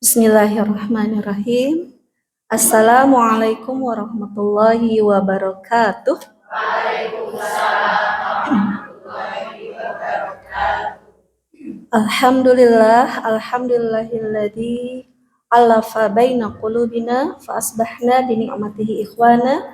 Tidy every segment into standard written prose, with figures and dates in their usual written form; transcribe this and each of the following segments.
Bismillahirrahmanirrahim. Assalamualaikum warahmatullahi wabarakatuh. Alhamdulillahilladzi alafa baina qulubina fa asbahna bi ni'matihi ikhwana.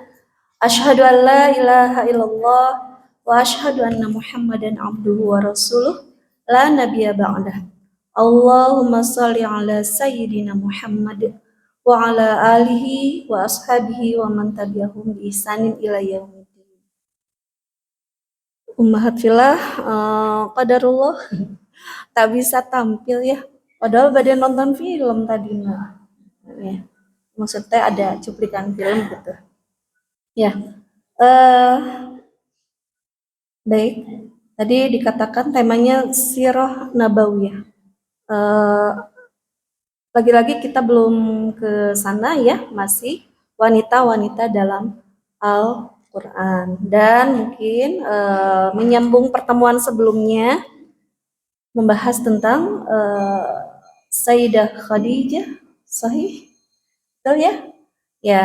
Asyhadu an la ilaha illallah wa asyhadu anna Muhammadan abduhu wa rasuluh la nabiyya ba'dah. Allahumma shalli ala sayyidina Muhammad wa ala alihi wa ashabihi wa man tabi'ahum bi ihsanin ila yaumiddin. Ummahat fillah, qadarullah tak bisa tampil ya. Padahal badan nonton film tadi nah. Ya. Maksudnya ada cuplikan film gitu. Ya. Baik. Tadi dikatakan temanya sirah nabawiyah. Lagi-lagi kita belum ke sana ya, masih wanita-wanita dalam Al-Quran. Dan mungkin menyambung pertemuan sebelumnya, membahas tentang Sayyidah Khadijah, sahih? Betul ya? Ya,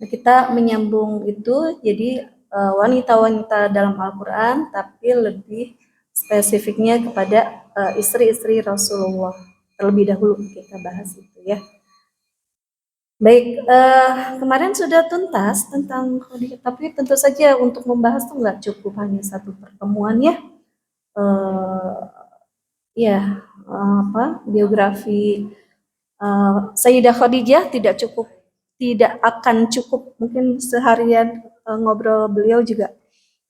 kita menyambung itu, jadi wanita-wanita dalam Al-Quran, tapi lebih spesifiknya kepada istri-istri Rasulullah. Terlebih dahulu kita bahas itu ya. Baik, kemarin sudah tuntas tentang Khadijah, tapi tentu saja untuk membahas itu nggak cukup hanya satu pertemuan ya. Ya, biografi Sayyidah Khadijah tidak akan cukup, mungkin seharian ngobrol beliau juga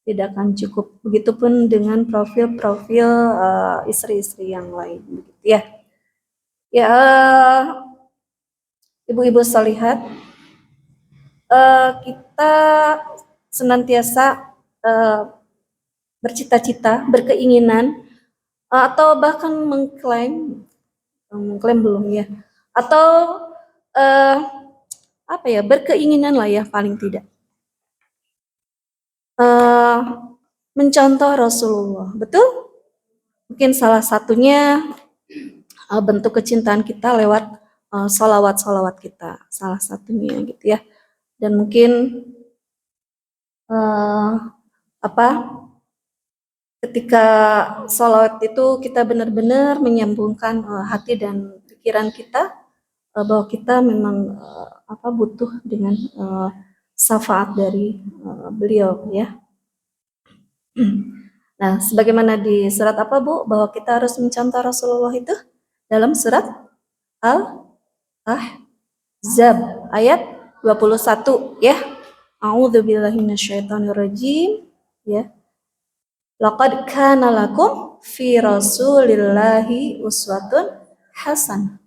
tidak akan cukup. Begitupun dengan profil-profil istri-istri yang lain, begitu ya. Ya, ibu-ibu sholihat, kita senantiasa bercita-cita, berkeinginan, atau bahkan mengklaim belum ya, atau berkeinginan lah ya paling tidak mencontoh Rasulullah, betul? Mungkin salah satunya bentuk kecintaan kita lewat sholawat kita, salah satunya gitu ya. Dan mungkin ketika sholawat itu kita benar-benar menyambungkan hati dan pikiran kita bahwa kita memang butuh dengan syafaat dari beliau ya. Nah, sebagaimana di surat apa Bu, bahwa kita harus mencontoh Rasulullah itu dalam surat Al-Ahzab ayat 21 ya. A'udzubillahi minasyaitonirrajim ya. Laqad kana lakum fi Rasulillahi uswatun hasanah.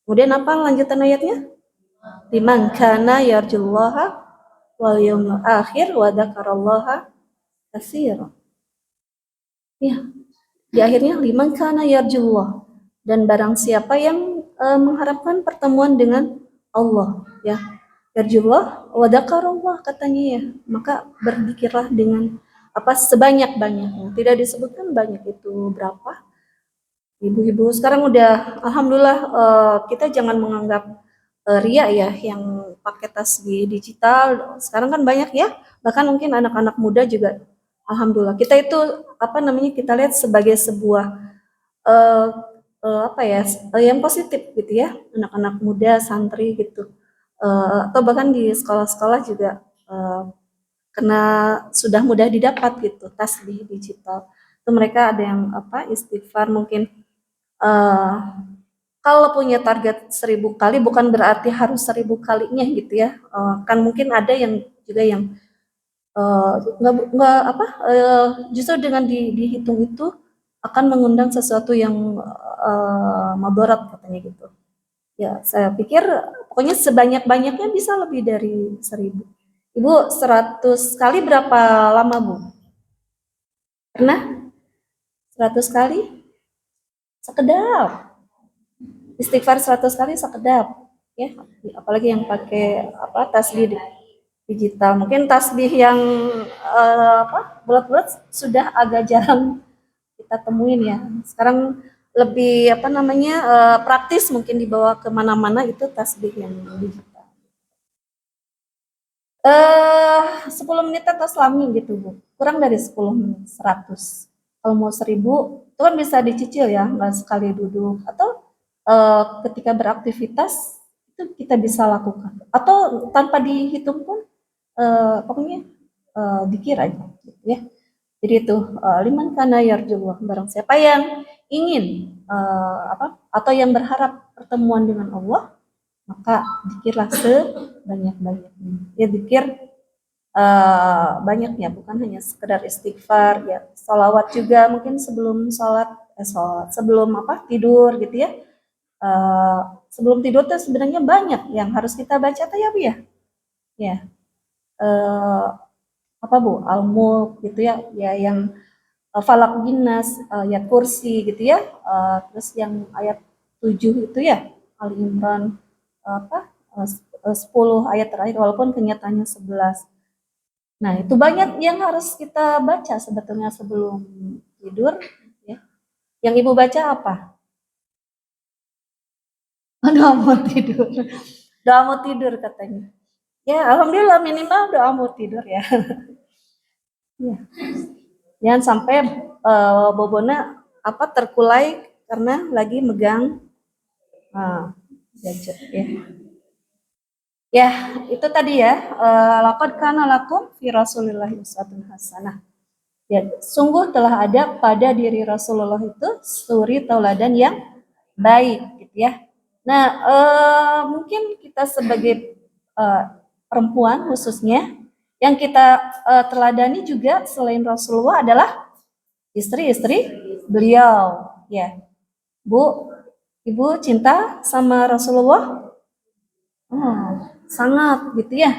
Kemudian apa lanjutan ayatnya? Liman kana yarjullaha wal yawmil akhir wa dzakarallaha katsiran. Ya. Di akhirnya liman kana yarjullah, dan barang siapa yang mengharapkan pertemuan dengan Allah ya. Yarjullah wa dzakarallah katanya ya. Maka berzikirlah dengan sebanyak-banyaknya. Tidak disebutkan banyak itu berapa. Ibu-ibu sekarang udah alhamdulillah, kita jangan menganggap ria ya yang pakai tasbih digital. Sekarang kan banyak ya, bahkan mungkin anak-anak muda juga alhamdulillah. Kita itu kita lihat sebagai sebuah yang positif gitu ya, anak-anak muda, santri gitu, atau bahkan di sekolah-sekolah juga karena sudah mudah didapat gitu tasbih digital. Itu mereka ada yang istighfar mungkin. Kalau punya target 1000 kali bukan berarti harus 1000 kalinya gitu ya. Kan mungkin ada yang juga yang justru dengan dihitung itu akan mengundang sesuatu yang mabarat katanya gitu. Ya, saya pikir pokoknya sebanyak-banyaknya bisa lebih dari 1000. Ibu 100 kali berapa lama Bu? Pernah? 100 kali? Sekedap. Istighfar 100 kali sekedap ya, apalagi yang pakai tasbih digital. Mungkin tasbih yang bulat-bulat sudah agak jarang kita temuin ya. Sekarang lebih praktis, mungkin dibawa ke mana-mana itu tasbih yang digital. 10 menit atau selami gitu Bu, kurang dari 10 menit, 100. Kalau mau 1000 itu kan bisa dicicil ya, nggak sekali duduk, atau ketika beraktivitas itu kita bisa lakukan, atau tanpa dihitung pun pokoknya dikir aja gitu ya. Jadi itu liman kana yarjullah, barang siapa yang ingin atau yang berharap pertemuan dengan Allah, maka dikirlah sebanyak-banyaknya. Ya dikir banyaknya, bukan hanya sekedar istighfar ya, salawat juga mungkin sebelum sholat, sebelum tidur gitu ya. Sebelum tidur tuh sebenarnya banyak yang harus kita baca tuh ya Bu ya. Ya. Bu, Al-Mulk gitu ya, yang Falak Ginas, ya kursi gitu ya, terus yang ayat 7 itu ya, Ali Imran 10 ayat terakhir, walaupun kenyataannya 11. Nah, itu banyak yang harus kita baca sebetulnya sebelum tidur ya. Yang Ibu baca apa? Doa mau tidur. Doa mau tidur katanya. Ya, alhamdulillah minimal doa mau tidur ya. Ya. Jangan sampai bobona terkulai karena lagi megang gadget ya. Ya, itu tadi ya. Laqad kana lakum fi Rasulillahi uswatun hasanah. Ya, sungguh telah ada pada diri Rasulullah itu suri tauladan yang baik gitu ya. Nah, mungkin kita sebagai perempuan khususnya yang kita teladani juga selain Rasulullah adalah istri-istri beliau ya. Bu, Ibu cinta sama Rasulullah? Sangat gitu ya.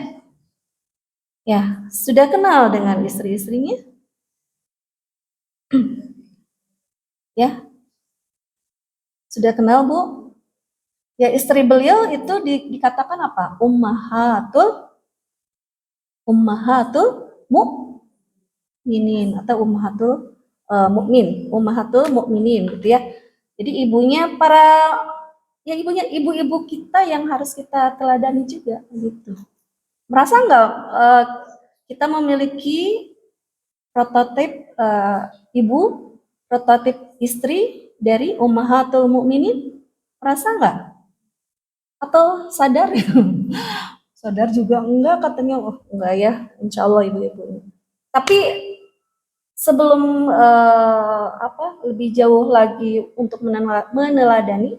Ya, sudah kenal dengan istri-istrinya? Ya. Sudah kenal, Bu? Ya, istri beliau itu dikatakan apa? Ummahatul mukminin atau ummahatul mukminin gitu ya. Jadi ibunya ibunya ibu-ibu kita yang harus kita teladani juga gitu. Merasa nggak kita memiliki prototip ibu, prototip istri dari ummahatul mukminin? Merasa nggak? Atau sadar? Sadar juga enggak katanya, enggak ya, insya Allah ibu-ibu. Tapi sebelum lebih jauh lagi untuk meneladani,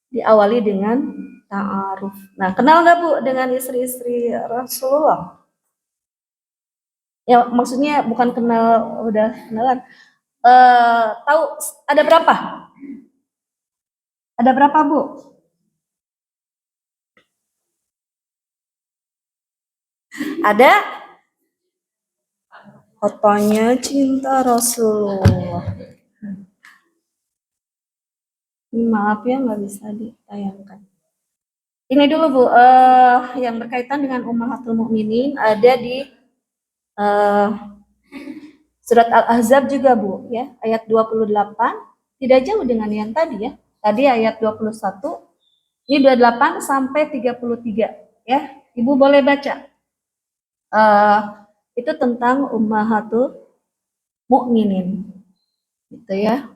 diawali dengan ta'aruf. Nah, kenal nggak Bu dengan istri-istri Rasulullah? Ya, maksudnya bukan kenal, udah kenalan. Tahu ada berapa? Ada berapa Bu? Ada fotonya cinta Rasulullah. Maaf ya nggak bisa ditayangkan. Ini dulu Bu, yang berkaitan dengan Ummahatul Mukminin ada di surat Al-Ahzab juga Bu ya, ayat 28, tidak jauh dengan yang tadi ya. Tadi ayat 21, ini 28 sampai 33 ya. Ibu boleh baca. Itu tentang Ummahatul Mukminin. Gitu ya.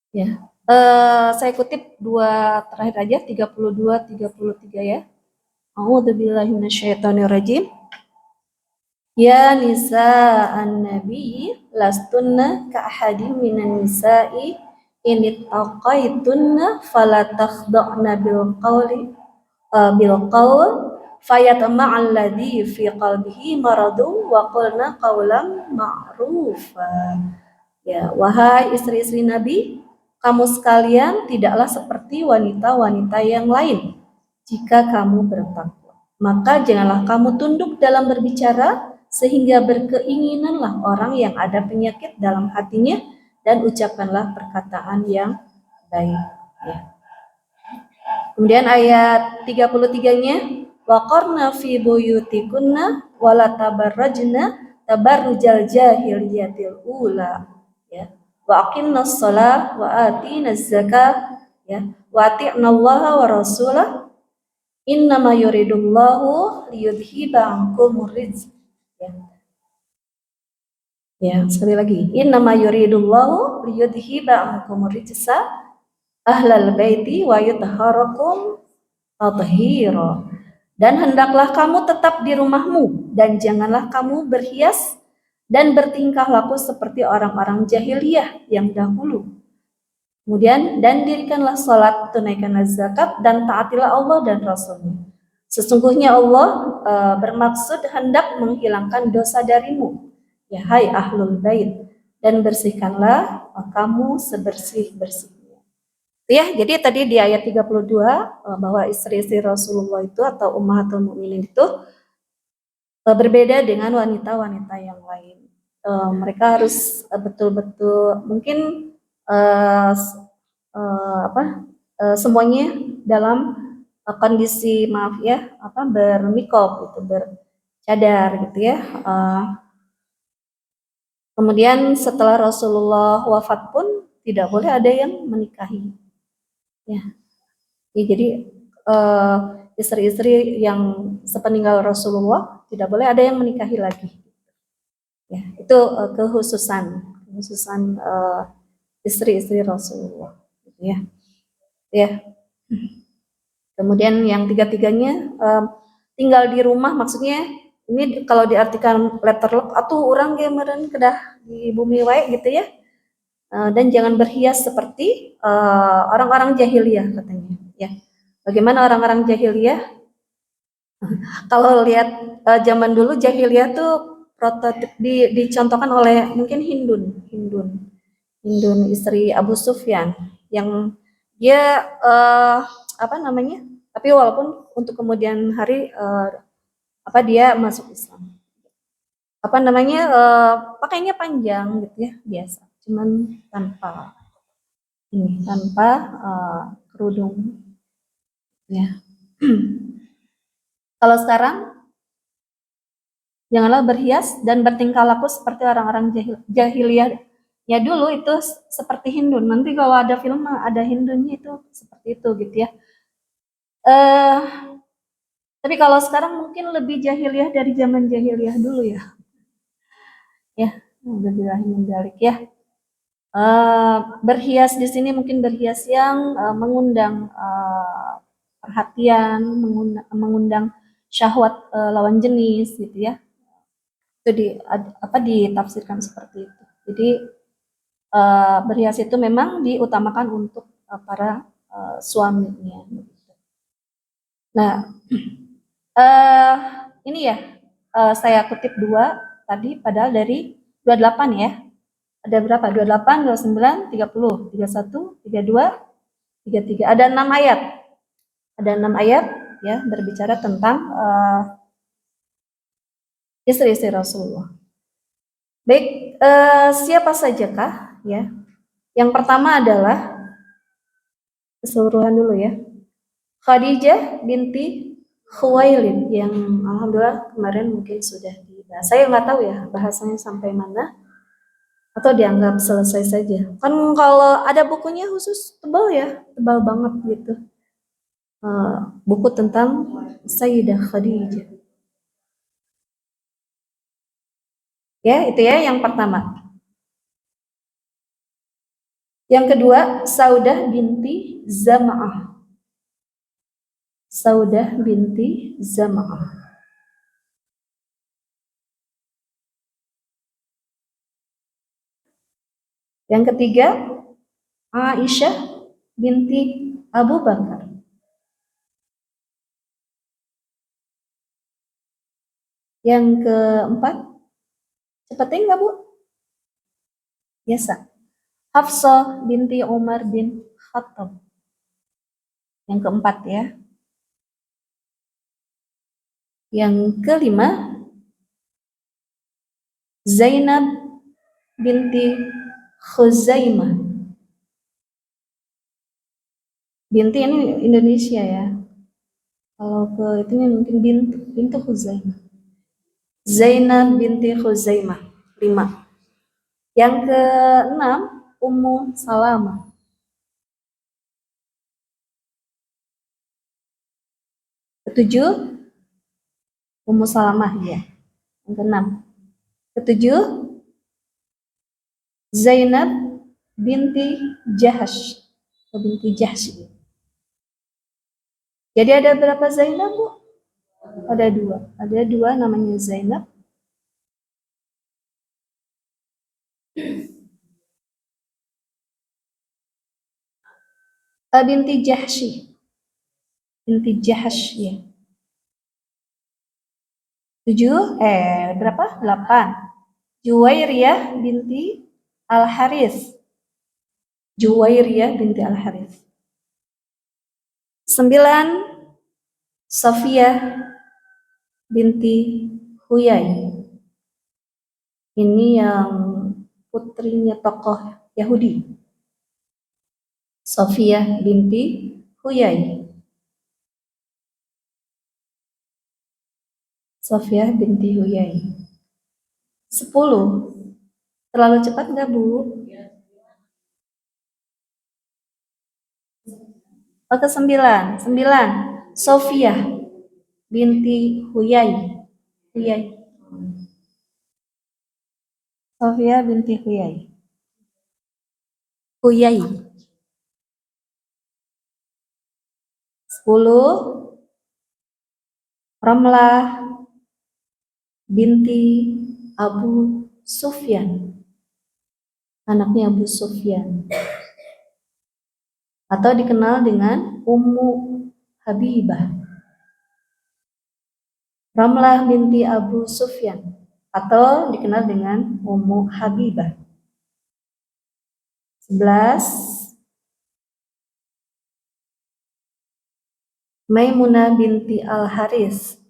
Ya. Saya kutip dua terakhir aja, 32 33 ya. A'udzubillahi minasyaitonirrajim. Ya nisa an-nabi lastunna ka'ahadin minan nisa'i init taqaitunna fala takhda'na bil qawl fayatma'a alladhi fi qalbihi maradu wa qulna qawlan ma'rufa. Ya, wahai istri-istri Nabi, kamu sekalian tidaklah seperti wanita-wanita yang lain. Jika kamu bertakwa, maka janganlah kamu tunduk dalam berbicara sehingga berkeinginanlah orang yang ada penyakit dalam hatinya, dan ucapkanlah perkataan yang baik ya. Kemudian ayat 33-nya, waqarna fi buyutikunna wala tabarrajna tabarrujal jahiliyatil ula ya. wa aqimnas shalah wa atinaz zakah, ya, wa ati'nallaha wa rasulah, innama yuridullahu liyudhiba ankumur rijs. Ya. Ya, sekali lagi. Innama yuridullahu liyudhiba ankumur rijsa ahlal baiti wa yutahharakum tathira. Dan hendaklah kamu tetap di rumahmu dan janganlah kamu berhias dan bertingkah laku seperti orang-orang jahiliyah yang dahulu. Kemudian, dan dirikanlah salat, tunaikanlah zakat, dan taatilah Allah dan Rasulnya. Sesungguhnya Allah bermaksud hendak menghilangkan dosa darimu, ya hai ahlul bait, dan bersihkanlah kamu sebersih-bersihnya. Ya, jadi tadi di ayat 32 bahwa istri-istri Rasulullah itu atau ummahatul mukminin itu berbeda dengan wanita-wanita yang lain. Mereka harus betul-betul mungkin semuanya dalam kondisi maaf ya bermikop gitu, bercadar gitu ya. Kemudian setelah Rasulullah wafat pun tidak boleh ada yang menikahi. Ya, jadi istri-istri yang sepeninggal Rasulullah tidak boleh ada yang menikahi lagi. Ya, itu kekhususan istri-istri Rasulullah, gitu ya. Ya. Kemudian yang tiga-tiganya tinggal di rumah, maksudnya ini kalau diartikan letter lock atau orang gameren kedah di bumi wae gitu ya. Dan jangan berhias seperti orang-orang jahiliyah katanya. Ya, bagaimana orang-orang jahiliyah? Kalau lihat zaman dulu jahiliyah tuh prototip dicontohkan oleh mungkin Hindun istri Abu Sufyan yang dia tapi walaupun untuk kemudian hari dia masuk Islam pakainya panjang gitu ya biasa, cuman tanpa kerudung ya. Kalau sekarang janganlah berhias dan bertingkah laku seperti orang-orang jahiliyah ya dulu itu seperti Hindun. Nanti kalau ada film ada Hindunnya itu seperti itu gitu ya. Tapi kalau sekarang mungkin lebih jahiliyah dari zaman jahiliyah dulu ya. Ya, alhamdulillah ya. Berhias di sini mungkin berhias yang mengundang perhatian, mengundang syahwat lawan jenis gitu ya. Itu ditafsirkan seperti itu. Jadi berhias itu memang diutamakan untuk para suaminya. Nah, ini ya saya kutip dua tadi, padahal dari 28 ya. Ada berapa? 28, 29, 30, 31, 32, 33. Ada 6 ayat. Ada 6 ayat ya berbicara tentang istri-istri Rasulullah. Baik, siapa sajakah ya? Yang pertama adalah keseluruhan dulu ya. Khadijah binti Khuwailid yang alhamdulillah kemarin mungkin sudah dibahas. Saya nggak tahu ya bahasanya sampai mana atau dianggap selesai saja. Kan kalau ada bukunya khusus tebal ya, tebal banget gitu. Buku tentang Sayyidah Khadijah. Ya, itu ya yang pertama. Yang kedua, Saudah binti Zam'ah. Saudah binti Zam'ah. Yang ketiga, Aisyah binti Abu Bakar. Yang keempat, cepetin nggak Bu? Biasa. Hafsah binti Umar bin Khattab. Yang keempat ya. Yang kelima, Zainab binti Khuzaimah. Binti ini Indonesia ya. Kalau ke itu mungkin bintu Khuzaimah. Zainab binti Khuzaimah. 5. Yang keenam, Ummu Salamah. Ketujuh, Ummu Salamah ya. Yang keenam. Ketujuh, Zainab binti Jahash. Binti Jahsh. Jadi ada berapa Zainab, Bu? Ada dua. Ada dua namanya Zainab. Binti Jahsy. Binti Jahash ya. 7, berapa? 8. Juwairiyah binti Al-Harith. Juwairiyah binti Al-Harith. 9, Safiyah binti Huyai. Ini yang putrinya tokoh Yahudi. Safiyah binti Huyai. Safiyah binti Huyai. 10. Terlalu cepat nggak, Bu? Ke 9. 9. Sofiyah binti Huyai. Huyai. Sofiyah binti Huyai. Huyai. 10. Ramlah binti Abu Sufyan. Anaknya Abu Sufyan. Atau dikenal dengan Ummu Habibah. Ramlah binti Abu Sufyan. Atau dikenal dengan Ummu Habibah. 11. Maimunah binti Al-Haris.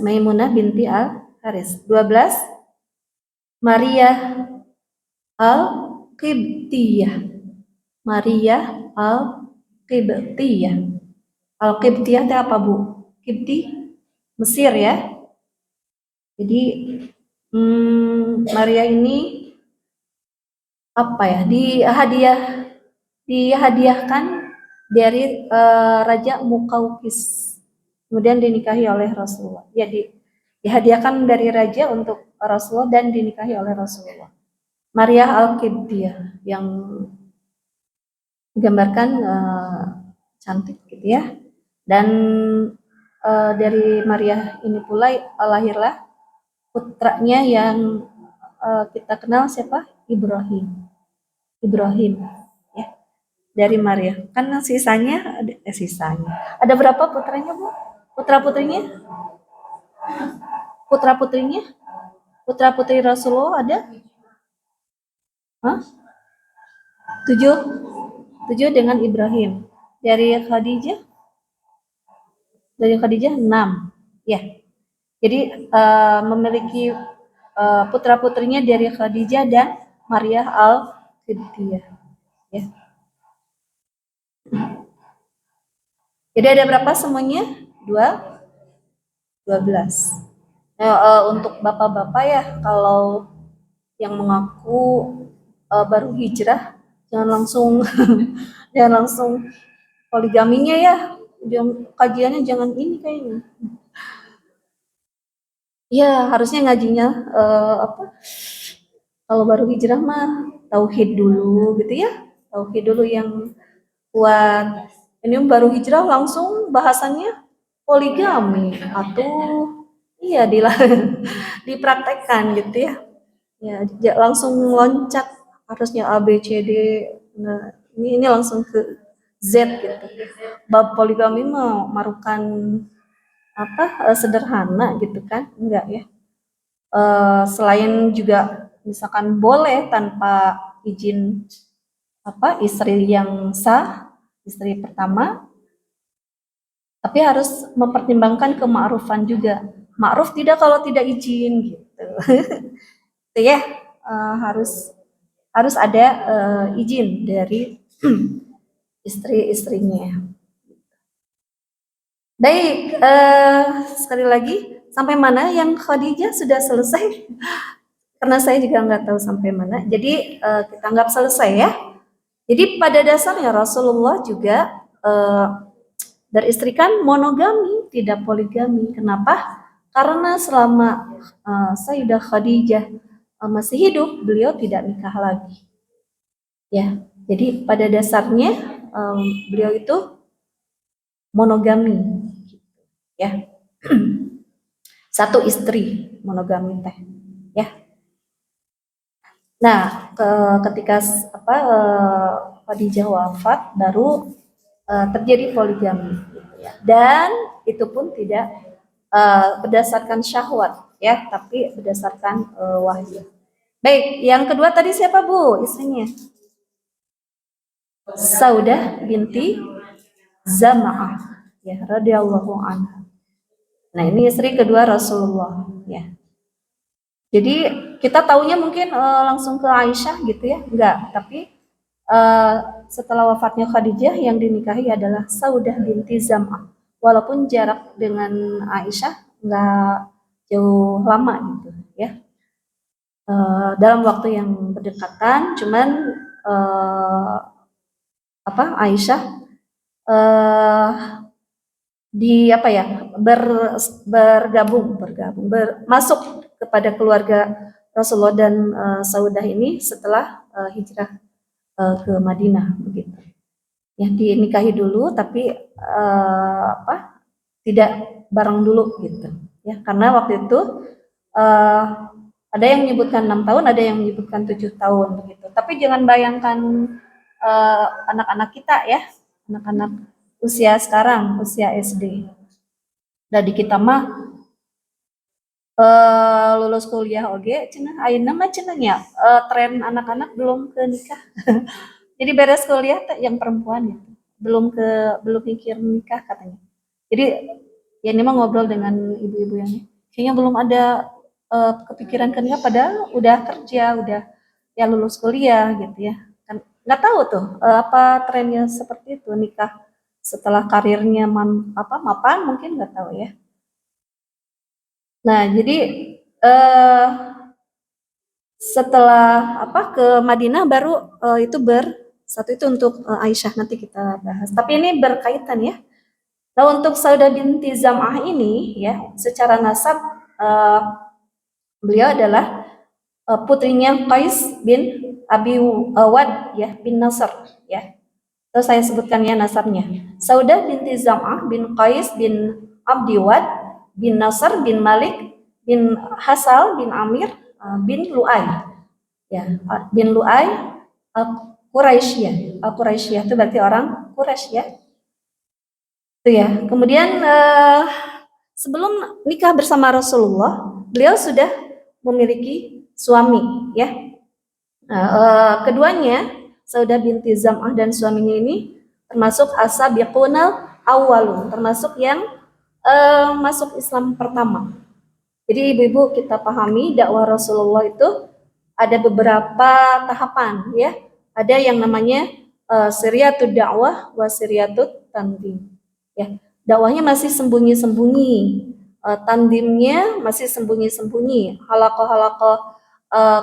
Maimunah binti Al-Haris. 12. Maria Al-Qibtiyah. Maria Al-Qibtiyah. Al-Qibtiyah itu apa, Bu? Qibti Mesir ya. Jadi Maria ini apa ya? Dihadiahkan dari Raja Muqawqis. Kemudian dinikahi oleh Rasulullah. Ya, dihadiahkan dari raja untuk Rasulullah dan dinikahi oleh Rasulullah. Maria Al-Qibtiyah yang digambarkan cantik gitu ya. Dan dari Maria ini pula lahirlah putranya yang kita kenal siapa? Ibrahim. Ibrahim ya. Dari Maria. Kan sisanya ada berapa putranya, Bu? Putra-putrinya? Putra-putrinya? Putra-putri Rasulullah ada? 7. 7 dengan Ibrahim. Dari Khadijah? Dari Khadijah 6. Ya. Jadi memiliki putra-putrinya dari Khadijah dan Maria Al-Qibtiyah. Ya. Jadi ada berapa semuanya? 12. Untuk bapak-bapak ya, kalau yang mengaku baru hijrah, jangan langsung poligaminya ya. Kajiannya jangan ini kayaknya. Ya, harusnya ngajinya kalau baru hijrah mah tauhid dulu gitu ya. Tauhid dulu yang kuat. Ini baru hijrah langsung bahasannya poligami atau iya dipraktekkan gitu ya. Ya, langsung loncat harusnya A B C D. Nah, ini langsung ke Z gitu. Bab poligami mah marukan sederhana gitu kan? Enggak ya. Selain juga misalkan boleh tanpa izin istri yang sah, istri pertama, tapi harus mempertimbangkan kema'rufan juga. Ma'ruf tidak kalau tidak izin gitu. Itu ya, harus ada izin dari istri-istrinya. Baik, sekali lagi, sampai mana yang Khadijah sudah selesai? Karena saya juga nggak tahu sampai mana. Jadi kita anggap selesai ya. Jadi pada dasarnya Rasulullah juga beristrikan monogami, tidak poligami. Kenapa? Karena selama Sayyidah Khadijah masih hidup, beliau tidak nikah lagi. Ya, jadi pada dasarnya beliau itu monogami, ya. Satu istri monogami teh, ya. Nah, ketika Khadijah wafat, baru terjadi poligami, gitu ya. Dan itu pun tidak berdasarkan syahwat, ya, tapi berdasarkan wahyu. Baik, yang kedua tadi siapa Bu istrinya? Saudah binti Zam'ah, ya, radhiyallahu anha. Nah, ini istri kedua Rasulullah, ya. Jadi kita taunya mungkin langsung ke Aisyah gitu ya, enggak. Tapi setelah wafatnya Khadijah yang dinikahi adalah Saudah binti Zam'ah. Walaupun jarak dengan Aisyah enggak jauh lama gitu ya. Dalam waktu yang berdekatan, cuman Aisyah di apa ya masuk kepada keluarga Rasulullah dan Saudah ini setelah hijrah ke Madinah begitu. Ya, dinikahi dulu tapi tidak bareng dulu gitu. Ya, karena waktu itu ada yang menyebutkan 6 tahun, ada yang menyebutkan 7 tahun begitu. Tapi jangan bayangkan anak-anak kita ya, anak-anak usia sekarang, usia SD. Dari kita mah lulus kuliah oge cenah ayeuna mah cenah nya tren anak-anak belum ke nikah. Jadi beres kuliah yang perempuan ya, belum mikir nikah katanya. Jadi ya ini mah ngobrol dengan ibu-ibu yang kayaknya belum ada kepikiran ke nikah padahal udah kerja, udah ya lulus kuliah gitu ya. Kan nggak tahu tuh apa trennya seperti itu nikah setelah karirnya mapan mungkin nggak tahu ya. Nah, jadi setelah ke Madinah baru itu satu itu untuk Aisyah nanti kita bahas. Tapi ini berkaitan ya. Nah, untuk Saudah binti Zam'ah ini ya, secara nasab beliau adalah putrinya Qais bin Abi Wad ya bin Nasr ya. Terus saya sebutkan ya nasabnya. Saudah binti Zam'ah bin Qais bin Abdi Wad bin Nasr bin Malik bin Hasal bin Amir bin Lu'ay. Ya, bin Lu'ay Al-Quraisyah. Al-Quraisyah itu berarti orang Quraisy ya. Itu ya. Kemudian sebelum nikah bersama Rasulullah, beliau sudah memiliki suami ya. Keduanya, Saudah binti Zam'ah dan suaminya ini termasuk as-sabiqunal awwalun, termasuk yang masuk Islam pertama. Jadi ibu-ibu kita pahami dakwah Rasulullah itu ada beberapa tahapan ya. Ada yang namanya siryatud dakwah wa siryatud tandim. Ya, dakwahnya masih sembunyi-sembunyi, tandimnya masih sembunyi-sembunyi, halakoh-halakoh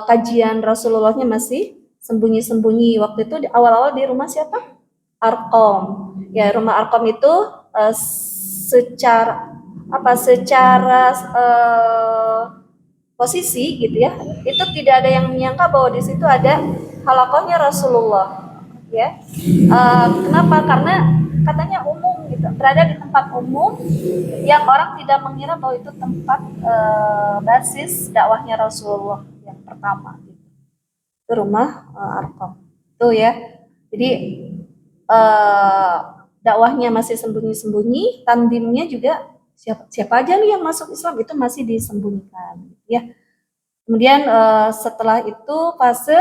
kajian Rasulullahnya masih sembunyi-sembunyi. Waktu itu di awal-awal di rumah siapa? Arkom. Ya, rumah Arkom itu secara posisi gitu ya, itu tidak ada yang menyangka bahwa di situ ada halakohnya Rasulullah ya. Kenapa? Karena katanya umum gitu, berada di tempat umum yang orang tidak mengira bahwa itu tempat basis dakwahnya Rasulullah yang pertama gitu. Itu rumah Arqam itu ya. Jadi dakwahnya masih sembunyi-sembunyi, tandimnya juga siapa aja nih yang masuk Islam itu masih disembunyikan ya. Kemudian setelah itu fase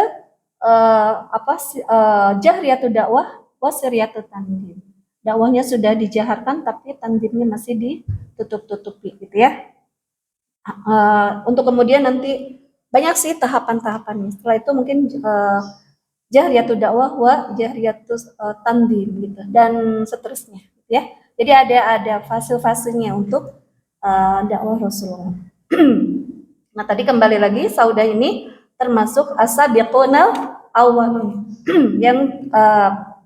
jahriyatu dakwah wasiriyatu tandim. Dakwahnya sudah dijaharkan tapi tandimnya masih ditutup-tutupi gitu ya. Untuk kemudian nanti banyak sih tahapan-tahapannya. Setelah itu mungkin jahriyatu dakwah wa jahriyatu tandim gitu dan seterusnya ya. Jadi ada fase-fasenya untuk dakwah Rasulullah. Nah, tadi kembali lagi Saudah ini termasuk as-sabiqunal awwalun yang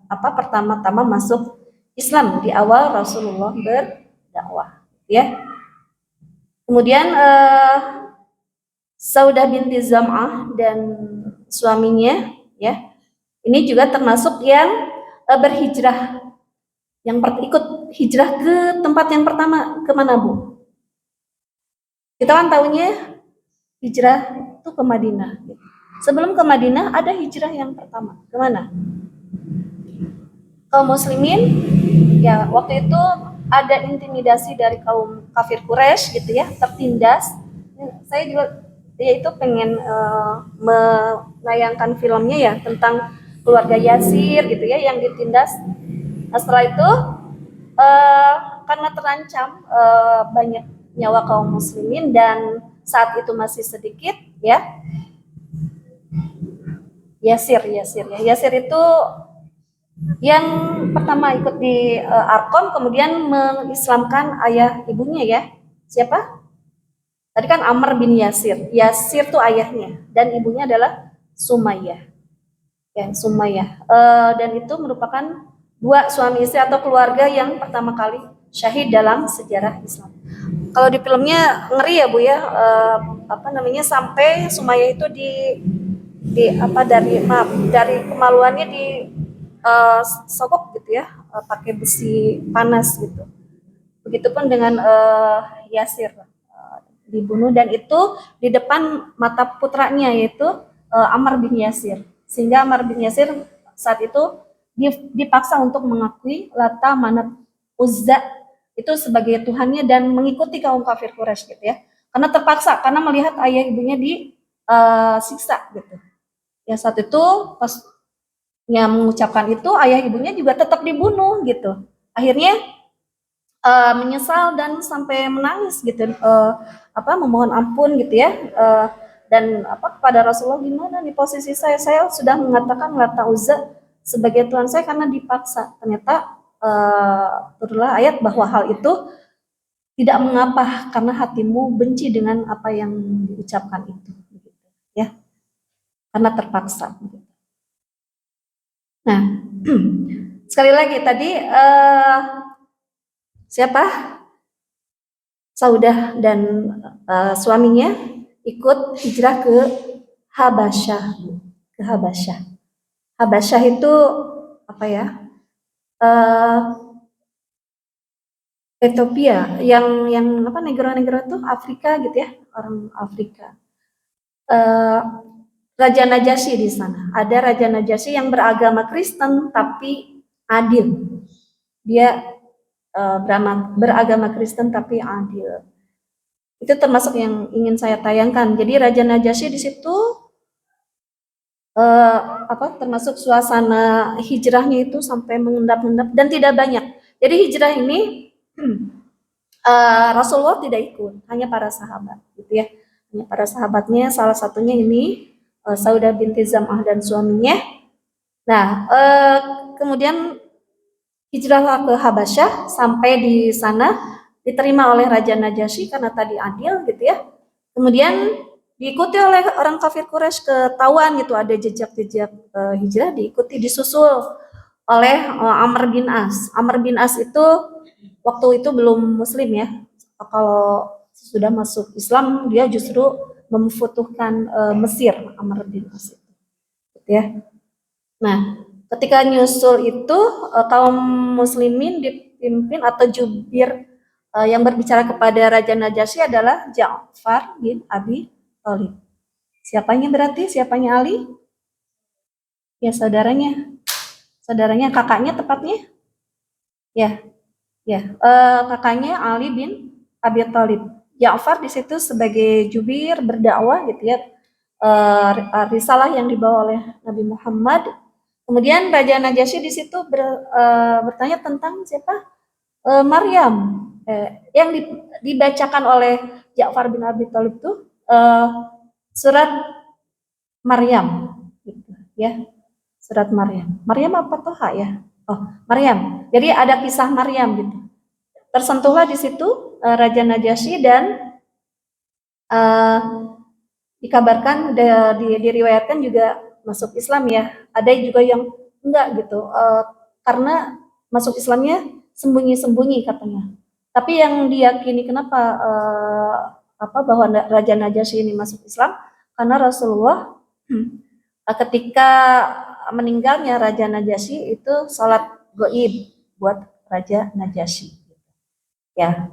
pertama-tama masuk Islam di awal Rasulullah berdakwah, ya. Kemudian Saudah binti Zam'ah dan suaminya, ya, ini juga termasuk yang berhijrah, yang ikut hijrah ke tempat yang pertama, kemana Bu? Kita kan tahunya hijrah itu ke Madinah. Sebelum ke Madinah ada hijrah yang pertama, kemana? Kaum muslimin, ya waktu itu ada intimidasi dari kaum kafir Quraisy gitu ya, tertindas. Saya juga itu pengen menayangkan filmnya ya tentang keluarga Yasir gitu ya yang ditindas. Nah, setelah itu karena terancam banyak nyawa kaum muslimin dan saat itu masih sedikit, ya. Yasir itu yang pertama ikut di Arkom, kemudian mengislamkan ayah ibunya, ya. Siapa? Tadi kan Amr bin Yasir. Yasir tuh ayahnya dan ibunya adalah Sumayyah. Ya, Sumayyah. Dan itu merupakan dua suami istri atau keluarga yang pertama kali syahid dalam sejarah Islam. Kalau di filmnya ngeri ya Bu ya, sampai Sumayyah itu dari kemaluannya di sogok gitu ya, pakai besi panas gitu. Begitupun dengan Yasir dibunuh, dan itu di depan mata putranya yaitu Ammar bin Yasir, sehingga Ammar bin Yasir saat itu dipaksa untuk mengakui Lata, Manat, Uzza itu sebagai tuhannya dan mengikuti kaum kafir Quraisy gitu ya, karena terpaksa, karena melihat ayah ibunya disiksa gitu ya. Saat itu pas mengucapkan itu, ayah ibunya juga tetap dibunuh gitu. Akhirnya menyesal dan sampai menangis gitu, memohon ampun gitu ya, dan kepada Rasulullah, gimana nih posisi saya sudah mengatakan Lata, Uzza sebagai Tuhan saya karena dipaksa. Ternyata turunlah ayat bahwa hal itu tidak mengapa karena hatimu benci dengan apa yang diucapkan itu, gitu, ya, karena terpaksa. Gitu. Nah, sekali lagi tadi siapa? Saudah dan suaminya ikut hijrah ke Habasyah. Habasyah itu apa ya? Ethiopia, yang negara-negara tuh Afrika gitu ya, orang Afrika. Raja Najasyi di sana. Ada Raja Najasyi yang beragama Kristen tapi adil. Dia beragama Kristen tapi adil. Itu termasuk yang ingin saya tayangkan. Jadi Raja Najasyi di situ termasuk suasana hijrahnya itu sampai mengendap-endap dan tidak banyak. Jadi hijrah ini Rasulullah tidak ikut, hanya para sahabat gitu ya. Hanya para sahabatnya, salah satunya ini Saudah binti Zam'ah dan suaminya. Nah, kemudian hijrahlah ke Habasyah, sampai di sana diterima oleh Raja Najasyi karena tadi adil gitu ya. Kemudian diikuti oleh orang kafir Quraisy, ketahuan gitu ada jejak-jejak hijrah, diikuti, disusul oleh Amr bin As. Amr bin As itu waktu itu belum muslim ya. Kalau sudah masuk Islam dia justru memfutuhkan Mesir, Amr bin As itu. Gitu ya. Nah, ketika nyusul itu kaum muslimin dipimpin atau jubir yang berbicara kepada Raja Najasyi adalah Ja'far bin Abi Thalib. Siapanya berarti? Siapanya Ali? Ya, saudaranya. Saudaranya, kakaknya tepatnya? Ya. Ya, kakaknya Ali bin Abi Thalib. Ja'far di situ sebagai jubir berdakwah gitu ya. Risalah yang dibawa oleh Nabi Muhammad. Kemudian Raja Najasyi di situ bertanya tentang siapa? Maryam. Yang dibacakan oleh Ja'far bin Abi Thalib itu surat Maryam gitu ya. Surat Maryam. Maryam apa Toha ya? Oh, Maryam. Jadi ada kisah Maryam gitu. tersentuhlah di situ Raja Najasyi dan dikabarkan diriwayatkan juga masuk Islam ya. Ada juga yang enggak gitu, karena masuk Islamnya sembunyi-sembunyi katanya. Tapi yang diyakini kenapa bahwa Raja Najasyi ini masuk Islam karena Rasulullah ketika meninggalnya Raja Najasyi itu sholat goib buat Raja Najasyi. Ya,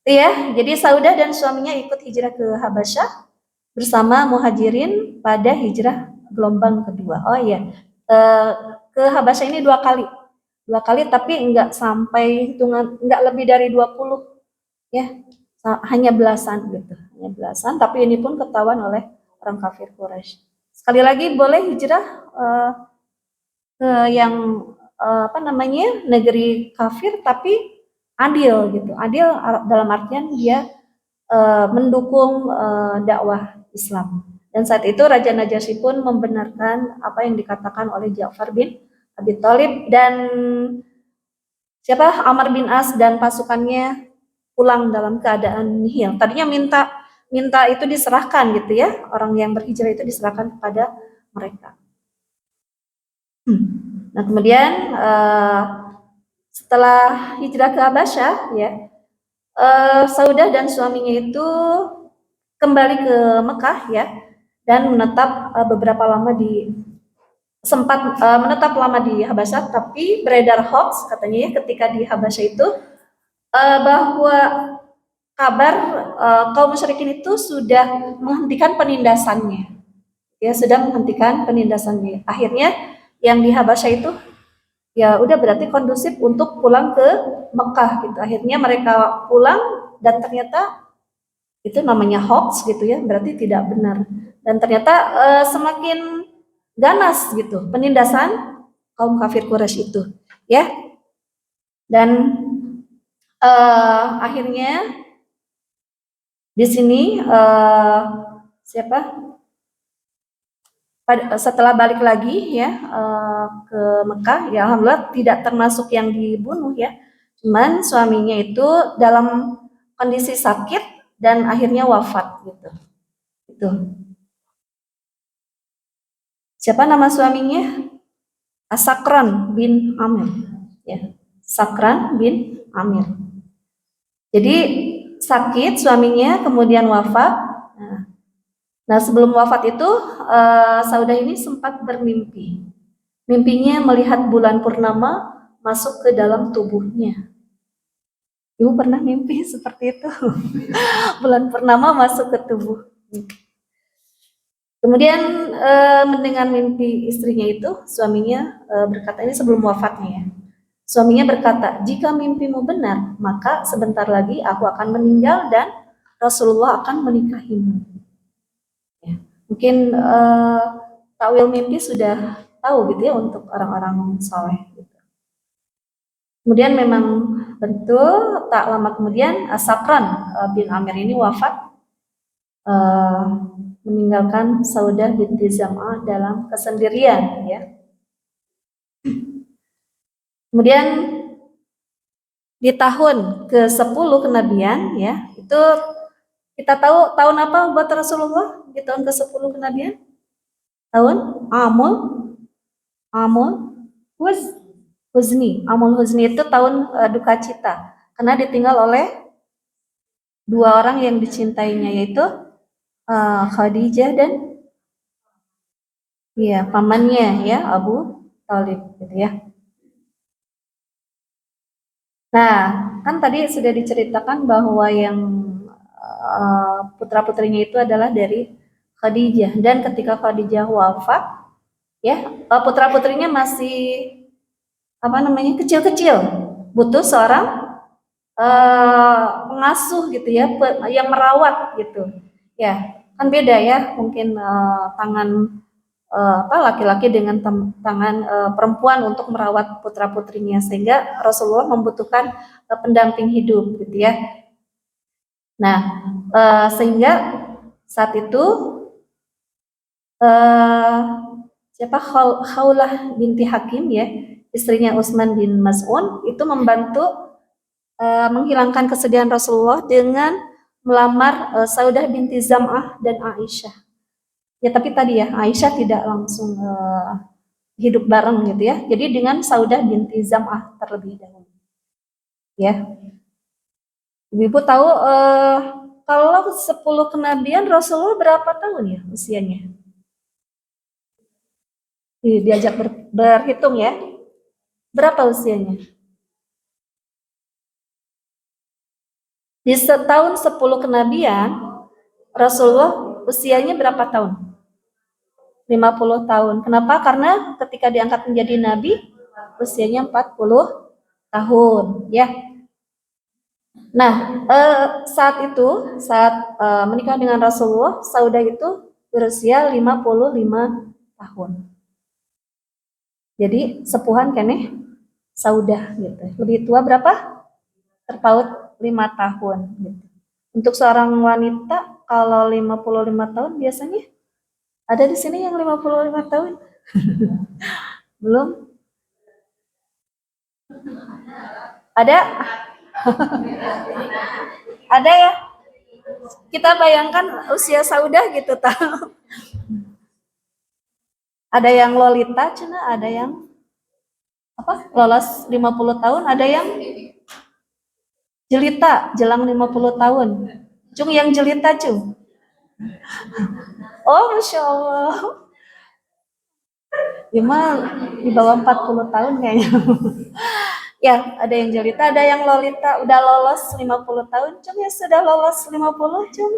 itu ya. Jadi Saudah dan suaminya ikut hijrah ke Habasyah bersama Muhajirin pada hijrah gelombang kedua. Oh iya, ke Habasyah ini dua kali tapi enggak sampai hitungan, enggak lebih dari 20 ya, hanya belasan gitu, hanya belasan. Tapi ini pun ketahuan oleh orang kafir Quraisy. Sekali lagi boleh hijrah ke yang negeri kafir tapi adil gitu. Adil dalam artian dia mendukung dakwah Islam. Dan saat itu Raja Najasyi pun membenarkan apa yang dikatakan oleh Ja'far bin Abi Thalib dan Amr bin As dan pasukannya pulang dalam keadaan nihil. Tadinya minta itu diserahkan gitu ya, orang yang berhijrah itu diserahkan kepada mereka. Nah kemudian setelah hijrah ke Habasyah ya, Saudah dan suaminya itu kembali ke Mekah ya, dan menetap beberapa lama menetap lama di Habasyah. Tapi beredar hoax katanya ya ketika di Habasyah itu bahwa kabar kaum musyrikin itu sudah menghentikan penindasannya, ya sudah menghentikan penindasannya. Akhirnya yang di Habasyah itu ya udah berarti kondusif untuk pulang ke Mekah gitu. Akhirnya mereka pulang dan ternyata itu namanya hoax gitu ya, berarti tidak benar. Dan ternyata semakin ganas gitu penindasan kaum kafir Quraisy itu ya. Dan akhirnya di sini setelah balik lagi ya ke Mekah ya, alhamdulillah tidak termasuk yang dibunuh ya, cuman suaminya itu dalam kondisi sakit dan akhirnya wafat gitu. Itu. Siapa nama suaminya? Sakran bin Amir. Ya, Sakran bin Amir. Jadi sakit suaminya, kemudian wafat. Nah sebelum wafat itu Saudah ini sempat bermimpi. Mimpinya melihat bulan purnama masuk ke dalam tubuhnya. Ibu pernah mimpi seperti itu? Bulan purnama masuk ke tubuh. Kemudian mendengar mimpi istrinya itu, suaminya berkata, ini sebelum wafatnya ya. Suaminya berkata, jika mimpimu benar, maka sebentar lagi aku akan meninggal dan Rasulullah akan menikahimu. Ya. Mungkin takwil mimpi sudah tahu gitu ya untuk orang-orang soleh. Gitu. Kemudian memang betul tak lama kemudian Sakran bin Amir ini wafat, meninggalkan Saudah binti Zam'ah dalam kesendirian ya. Kemudian di tahun ke-10 kenabian ya, itu kita tahu tahun apa buat Rasulullah di tahun ke-10 kenabian? Tahun Amul Huzni. Amul Huzni itu tahun duka cita karena ditinggal oleh dua orang yang dicintainya, yaitu Khadijah dan ya pamannya ya Abu Thalib gitu ya. Nah, kan tadi sudah diceritakan bahwa yang putra-putrinya itu adalah dari Khadijah, dan ketika Khadijah wafat ya, putra-putrinya masih kecil-kecil, butuh seorang pengasuh gitu ya, yang merawat gitu. Ya, kan beda ya, mungkin tangan laki-laki dengan tangan perempuan untuk merawat putra-putrinya, sehingga Rasulullah membutuhkan pendamping hidup gitu ya. Nah, sehingga saat itu Khawlah binti Hakim ya, istrinya Utsman bin Mas'un itu membantu menghilangkan kesedihan Rasulullah dengan melamar Saudah binti Zam'ah dan Aisyah. Ya tapi tadi ya Aisyah tidak langsung hidup bareng gitu ya. Jadi dengan Saudah binti Zam'ah terlebih dahulu. Ya. Ibu tahu kalau 10 kenabian Rasulullah berapa tahun ya usianya? Diajak berhitung ya. Berapa usianya? Di setahun 10 kenabian, Rasulullah usianya berapa tahun? 50 tahun. Kenapa? Karena ketika diangkat menjadi nabi, usianya 40 tahun. Ya. Nah, saat menikah dengan Rasulullah, Saudah itu berusia 55 tahun. Jadi sepuhan kene Saudah gitu. Lebih tua berapa? Terpaut 5 tahun gitu. Untuk seorang wanita kalau 55 tahun biasanya ada di sini yang 55 tahun? Belum? Ada? Ada ya? Kita bayangkan usia Saudah gitu tahu. Ada yang Lolita, cina ada yang lolos 50 tahun, ada yang jelita, jelang 50 tahun. Cung yang jelita, Cung. Oh, Masya Allah. Gimana di bawah 40 tahun kayaknya. Ya, ada yang jelita, ada yang Lolita udah lolos 50 tahun. Cung ya sudah lolos 50, Cung.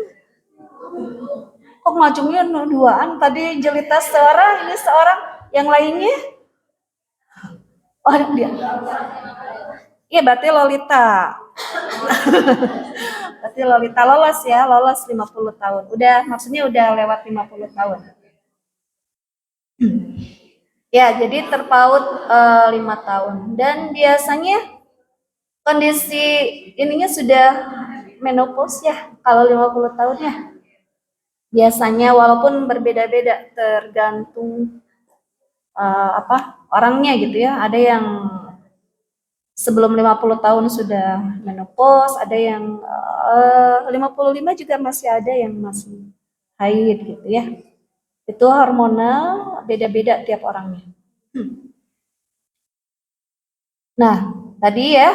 Kok macamnya duaan? Tadi jelita seorang, ini seorang, yang lainnya? Oh, dia. Iya, berarti Lolita. Berarti Lolita lolos ya, lolos 50 tahun. Maksudnya udah lewat 50 tahun. Ya, jadi terpaut 5 tahun. Dan biasanya kondisi ininya sudah menopause ya, kalau 50 tahun ya. Biasanya walaupun berbeda-beda tergantung orangnya gitu ya. Ada yang sebelum 50 tahun sudah menopause, ada yang 55 juga masih ada yang masih haid gitu ya. Itu hormonal beda-beda tiap orangnya. Nah, tadi ya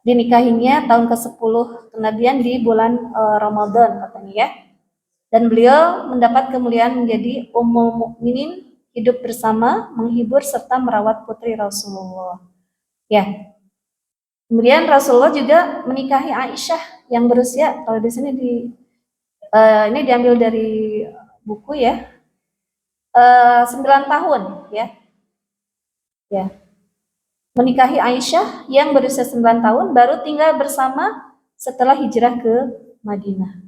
dinikahinya tahun ke-10 kenabian di bulan Ramadan katanya ya. Dan beliau mendapat kemuliaan menjadi Ummul Mukminin, hidup bersama, menghibur serta merawat putri Rasulullah. Ya. Kemudian Rasulullah juga menikahi Aisyah yang berusia, kalau di sini ini diambil dari buku ya, 9 tahun ya. Ya. Menikahi Aisyah yang berusia 9 tahun baru tinggal bersama setelah hijrah ke Madinah.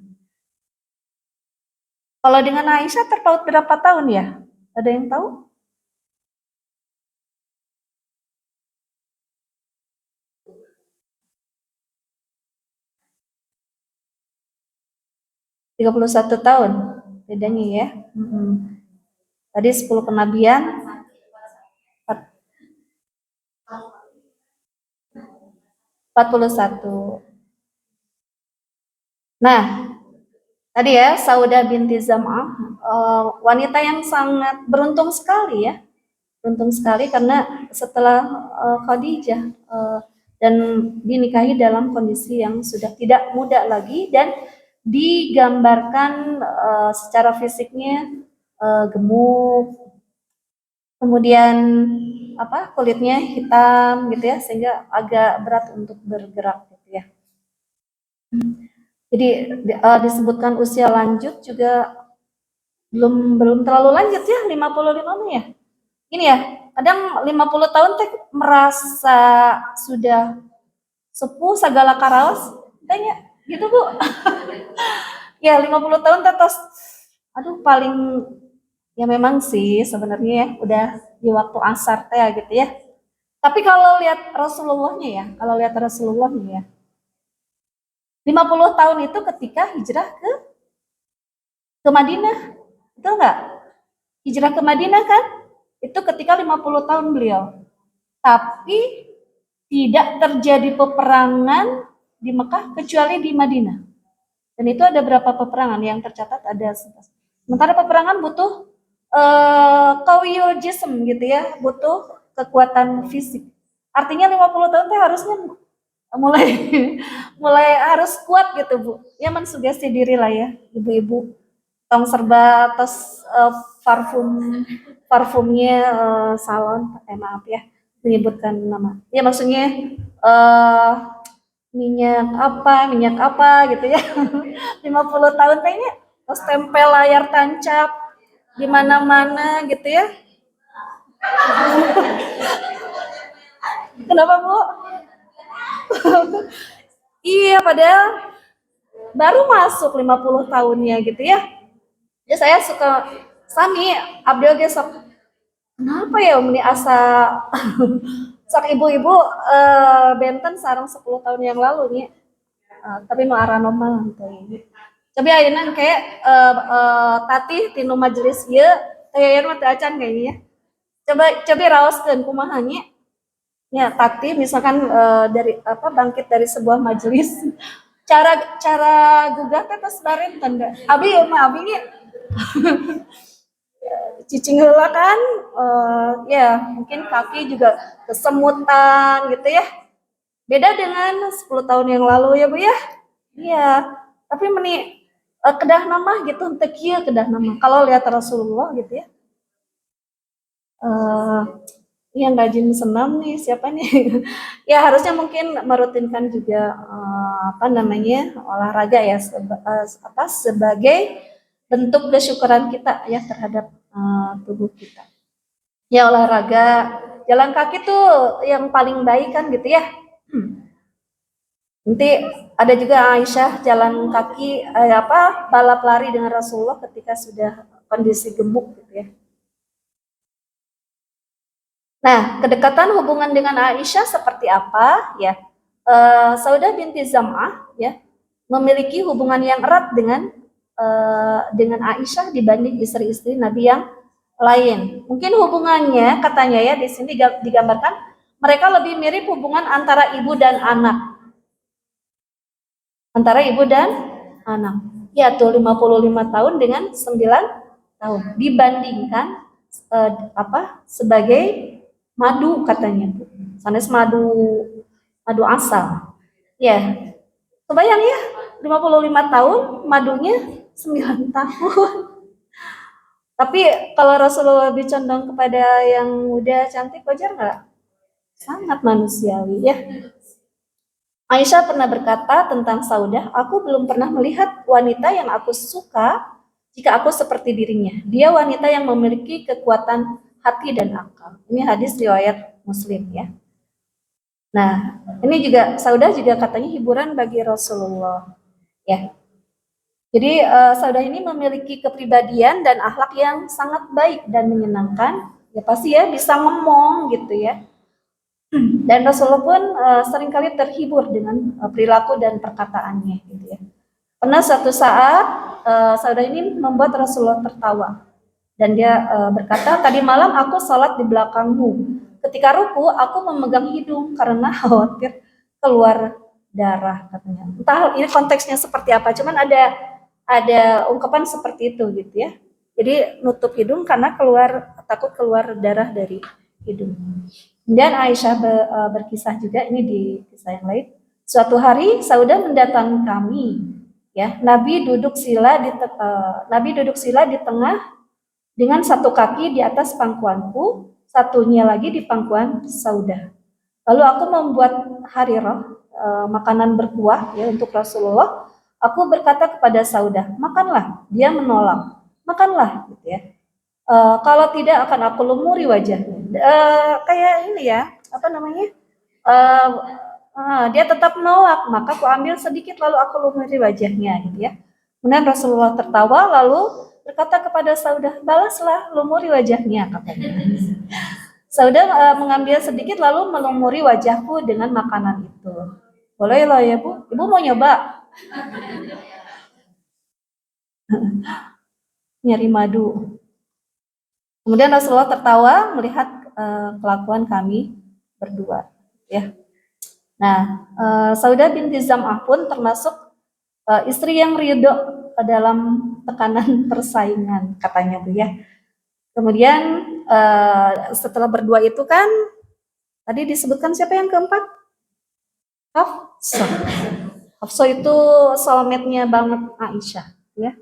Kalau dengan Aisyah terpaut berapa tahun ya? Ada yang tahu? ...31 tahun bedanya ya. Tadi 10 kenabian, 41. Nah, tadi ya Saudah binti Zam'ah, wanita yang sangat beruntung sekali ya. Beruntung sekali karena setelah Khadijah dan dinikahi dalam kondisi yang sudah tidak muda lagi dan digambarkan secara fisiknya gemuk, kemudian kulitnya hitam gitu ya, sehingga agak berat untuk bergerak gitu ya. Jadi disebutkan usia lanjut juga belum terlalu lanjut ya, 55 ya. Ini ya, kadang 50 tahun teh merasa sudah sepuh segala karaos, tanya gitu Bu. Ya 50 tahun tetos, aduh paling ya memang sih sebenarnya ya udah di waktu asar teh gitu ya. Tapi kalau lihat Rasulullahnya ya, kalau lihat Rasulullahnya ya, 50 tahun itu ketika hijrah ke Madinah, betul nggak? Hijrah ke Madinah kan? Itu ketika 50 tahun beliau. Tapi tidak terjadi peperangan di Mekah kecuali di Madinah. Dan itu ada berapa peperangan yang tercatat, ada 11. Sementara peperangan butuh qawiyul jism gitu ya, butuh kekuatan fisik. Artinya 50 tahun teh harusnya mulai mulai harus kuat gitu Bu. Ya mensugesti diri lah ya ibu-ibu. Tong serba atas parfum parfumnya salon, maaf ya menyebutkan nama. Ya maksudnya minyak apa gitu ya. 50 tahun kayaknya terus tempel layar tancap di mana-mana gitu ya. Kenapa Bu? Iya, padahal baru masuk 50 tahunnya gitu ya. Ya saya suka sami Abdul gesok. Kenapa ya ini asa sok ibu-ibu benten sarang 10 tahun yang lalu nih. Tapi mau arah normal gitu. Tapi ayeuna kayak tatih tinu majelis ieu teh mah teu acan kayaknya ya. Coba raoskeun kumaha nya. Ya, tatih misalkan dari apa bangkit dari sebuah majelis cara cara gugah teh tos barenten da. Abi mah abi nya cicing heula kan ya mungkin kaki juga kesemutan gitu ya. Beda dengan 10 tahun yang lalu ya Bu ya. Iya. Tapi meni kedah nama gitu teu kieu kedah nama. Kalau lihat Rasulullah gitu ya. Eh yang rajin senam nih siapa nih? Ya harusnya mungkin merutinkan juga apa namanya olahraga ya sebagai bentuk kesyukuran kita ya terhadap tubuh kita. Ya olahraga, jalan kaki tuh yang paling baik kan gitu ya. Nanti ada juga Aisyah jalan kaki balap lari dengan Rasulullah ketika sudah kondisi gemuk gitu ya. Nah, kedekatan hubungan dengan Aisyah seperti apa? Ya, Saudah binti Zam'ah ya memiliki hubungan yang erat dengan Aisyah dibanding istri-istri Nabi yang lain. Mungkin hubungannya katanya ya di sini digambarkan mereka lebih mirip hubungan antara ibu dan anak. Antara ibu dan anak. Ya tuh 55 tahun dengan 9 tahun dibandingkan sebagai madu katanya Bu. Sanes madu asal. Ya. Kebayang ya, 55 tahun madunya 9 tahun. Tapi kalau Rasulullah lebih condong kepada yang muda cantik wajar nggak? Sangat manusiawi ya. Aisyah pernah berkata tentang Saudah, aku belum pernah melihat wanita yang aku suka jika aku seperti dirinya. Dia wanita yang memiliki kekuatan hati dan akal. Ini hadis riwayat Muslim ya. Nah, ini juga Saudah juga katanya hiburan bagi Rasulullah. Ya. Jadi Saudah ini memiliki kepribadian dan akhlak yang sangat baik dan menyenangkan. Ya pasti ya bisa ngomong gitu ya. Dan Rasulullah pun seringkali terhibur dengan perilaku dan perkataannya gitu ya. Pernah suatu saat Saudah ini membuat Rasulullah tertawa. Dan dia berkata, tadi malam aku sholat di belakangmu. Ketika ruku, aku memegang hidung karena khawatir keluar darah katanya. Entah ini konteksnya seperti apa, cuman ada ungkapan seperti itu gitu ya. Jadi nutup hidung karena takut keluar darah dari hidung. Dan Aisyah berkisah juga ini di kisah yang lain. Suatu hari Saudah mendatangi kami. Ya, Nabi duduk sila di tengah dengan satu kaki di atas pangkuanku, satunya lagi di pangkuan Saudah. Lalu aku membuat harirah, makanan berkuah ya untuk Rasulullah. Aku berkata kepada Saudah, makanlah. Dia menolak, makanlah, gitu ya. Kalau tidak akan aku lumuri wajahnya. Kayak ini ya, apa namanya? Dia tetap menolak, maka aku ambil sedikit lalu aku lumuri wajahnya, gitu ya. Kemudian Rasulullah tertawa lalu berkata kepada Saudah, balaslah lumuri wajahnya, katanya. Saudah mengambil sedikit lalu melumuri wajahku dengan makanan itu. Boleh lah ya Bu, Ibu mau nyoba? Nyari madu. Kemudian Rasulullah tertawa melihat kelakuan kami. berdua ya. Nah, Saudah binti Zam'ah pun termasuk istri yang ridho dalam tekanan persaingan katanya tuh ya. Kemudian setelah berdua itu kan tadi disebutkan siapa yang keempat? Hafsah. Hafsah itu soulmate-nya banget Aisyah ya.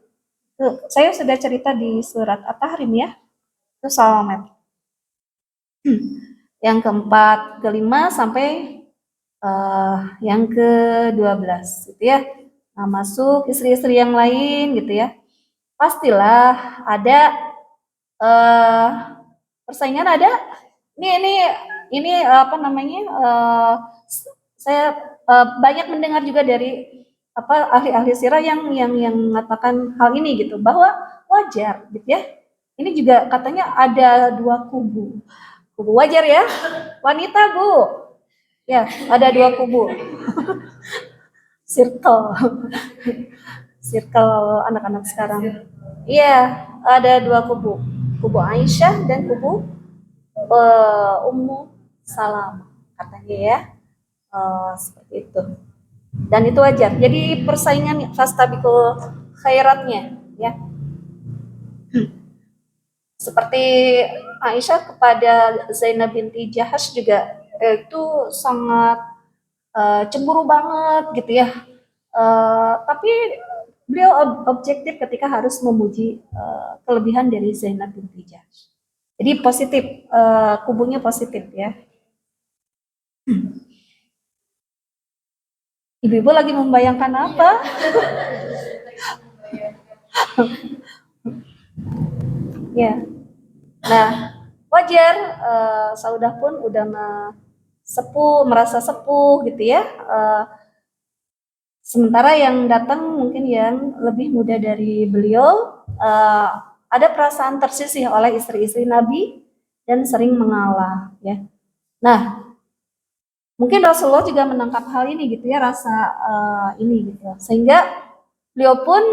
Tuh, saya sudah cerita di surat At-Tahrim ya. Itu soulmate. Yang keempat, kelima sampai yang ke-12 gitu ya. Nah, masuk istri-istri yang lain gitu ya. Pastilah ada uh, persaingan ada. Ini apa namanya? Saya banyak mendengar juga dari apa ahli-ahli sirah yang mengatakan hal ini gitu bahwa wajar gitu ya. Ini juga katanya ada dua kubu. Kubu wajar ya, wanita Bu. Ya, ada dua kubu. Circle. Circle anak-anak sekarang. Iya, ada dua kubu. Kubu Aisyah dan kubu Ummu Salam katanya ya. Seperti itu. Dan itu wajar. Jadi persaingan fastabiqul khairatnya ya. Seperti Aisyah kepada Zainab binti Jahash juga itu sangat cemburu banget gitu ya. Tapi beliau objektif ketika harus memuji kelebihan dari Zainab binti Jahash. Jadi positif, kubunya positif ya. Ibu-ibu lagi membayangkan apa? Ya. Nah, wajar Saudah pun udah merasa sepuh gitu ya. Sementara yang datang mungkin yang lebih muda dari beliau, ada perasaan tersisih oleh istri-istri Nabi dan sering mengalah ya. Nah, mungkin Rasulullah juga menangkap hal ini gitu ya, rasa ini gitu. Sehingga beliau pun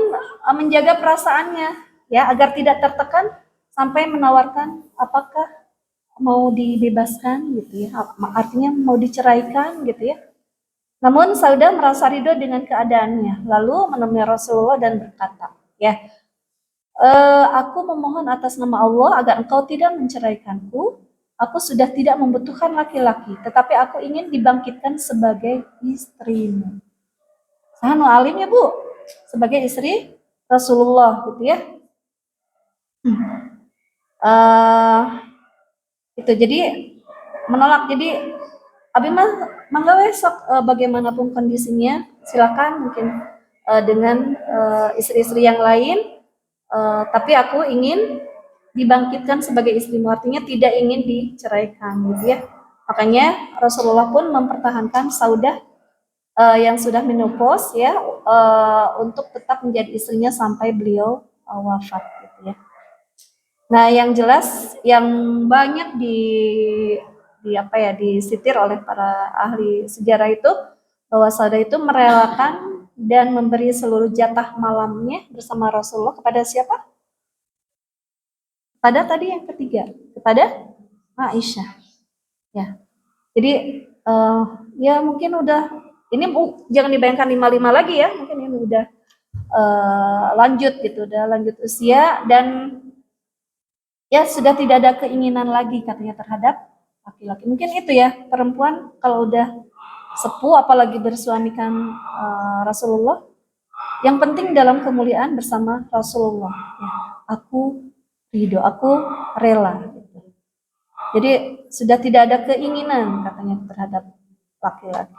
menjaga perasaannya ya agar tidak tertekan sampai menawarkan apakah mau dibebaskan gitu ya, artinya mau diceraikan gitu ya. Namun Saudah merasa ridho dengan keadaannya, lalu menemui Rasulullah dan berkata, ya, aku memohon atas nama Allah agar engkau tidak menceraikanku. Aku sudah tidak membutuhkan laki-laki, tetapi aku ingin dibangkitkan sebagai istrimu. Sahanu alim ya Bu, sebagai istri Rasulullah gitu ya. Itu jadi menolak. Jadi Abi mangga sok bagaimanapun kondisinya silakan mungkin dengan istri-istri yang lain, tapi aku ingin dibangkitkan sebagai istrimu, artinya tidak ingin diceraikan gitu ya. Makanya Rasulullah pun mempertahankan Saudah yang sudah menopause ya untuk tetap menjadi istrinya sampai beliau wafat gitu ya. Nah, yang jelas yang banyak di apa ya disitir oleh para ahli sejarah itu bahwa Saudah itu merelakan dan memberi seluruh jatah malamnya bersama Rasulullah kepada siapa? Pada tadi yang ketiga, kepada Aisyah. Ya. Jadi ya mungkin udah ini jangan dibayangkan 55 lagi ya, mungkin ini udah lanjut gitu, udah lanjut usia dan ya sudah tidak ada keinginan lagi katanya terhadap laki-laki. Mungkin itu ya, perempuan kalau udah sepuh apalagi bersuamikan Rasulullah, yang penting dalam kemuliaan bersama Rasulullah ya, aku ridho, aku rela gitu. Jadi sudah tidak ada keinginan katanya terhadap laki-laki.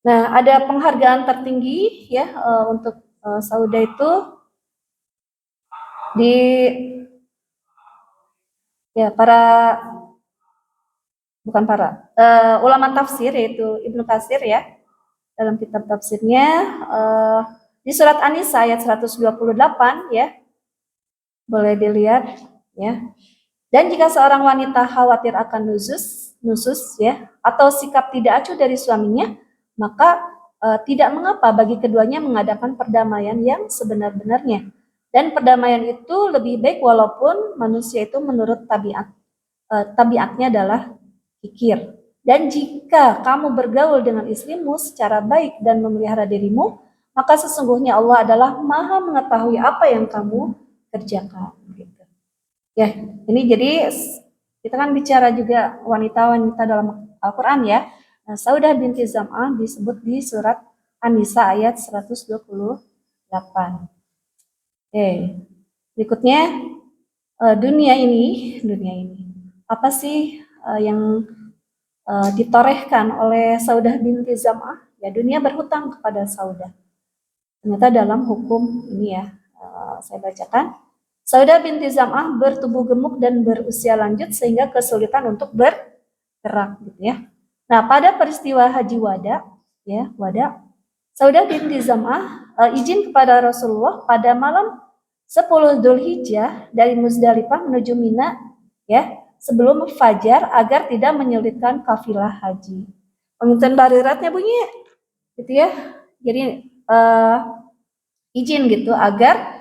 Nah, ada penghargaan tertinggi ya untuk Saudah itu di ya bukan para ulama tafsir yaitu Ibnu Katsir ya dalam kitab tafsirnya di surat An-Nisa ayat 128 ya, boleh dilihat ya. Dan jika seorang wanita khawatir akan nusus ya atau sikap tidak acuh dari suaminya, maka tidak mengapa bagi keduanya mengadakan perdamaian yang sebenar-benarnya. Dan perdamaian itu lebih baik walaupun manusia itu menurut tabiatnya adalah kikir. Dan jika kamu bergaul dengan istrimu secara baik dan memelihara dirimu, maka sesungguhnya Allah adalah Maha mengetahui apa yang kamu kerjakan. Gitu. Ya, ini jadi kita kan bicara juga wanita-wanita dalam Al-Quran ya. Nah, Saudah binti Zam'ah disebut di surat An-Nisa ayat 128. Oke, berikutnya dunia ini apa sih yang ditorehkan oleh Saudah binti Zam'ah? Ya, dunia berhutang kepada Saudah. Ternyata dalam hukum ini ya, saya bacakan. Saudah binti Zam'ah bertubuh gemuk dan berusia lanjut sehingga kesulitan untuk bergerak gitu ya. Nah, pada peristiwa Haji Wada, ya, Saudah binti Zam'ah izin kepada Rasulullah pada malam 10 Dzulhijjah dari Muzdalifah menuju Mina ya, sebelum fajar agar tidak menyulitkan kafilah haji. Penginten bariratnya bunyi gitu ya. Jadi izin gitu agar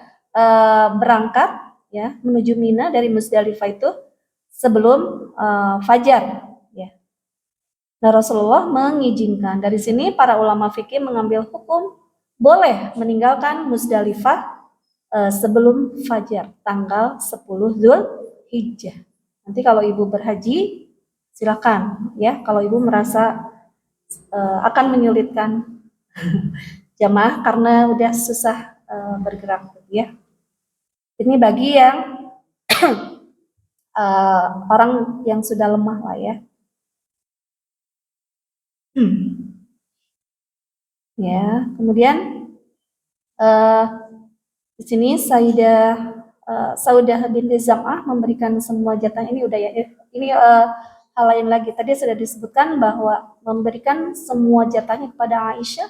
berangkat ya menuju Mina dari Muzdalifah itu sebelum fajar ya. Nah, Rasulullah mengizinkan. Dari sini para ulama fikih mengambil hukum boleh meninggalkan Muzdalifah sebelum fajar tanggal 10 Dzulhijjah. Nanti kalau ibu berhaji silakan ya. Kalau ibu merasa akan menyulitkan jamaah karena udah susah bergerak ya. Ini bagi yang orang yang sudah lemah lah ya. Ya, kemudian di sini Saudah binti Zam'ah memberikan semua jatah ini udah ya. Ini hal lain lagi. Tadi sudah disebutkan bahwa memberikan semua jatahnya kepada Aisyah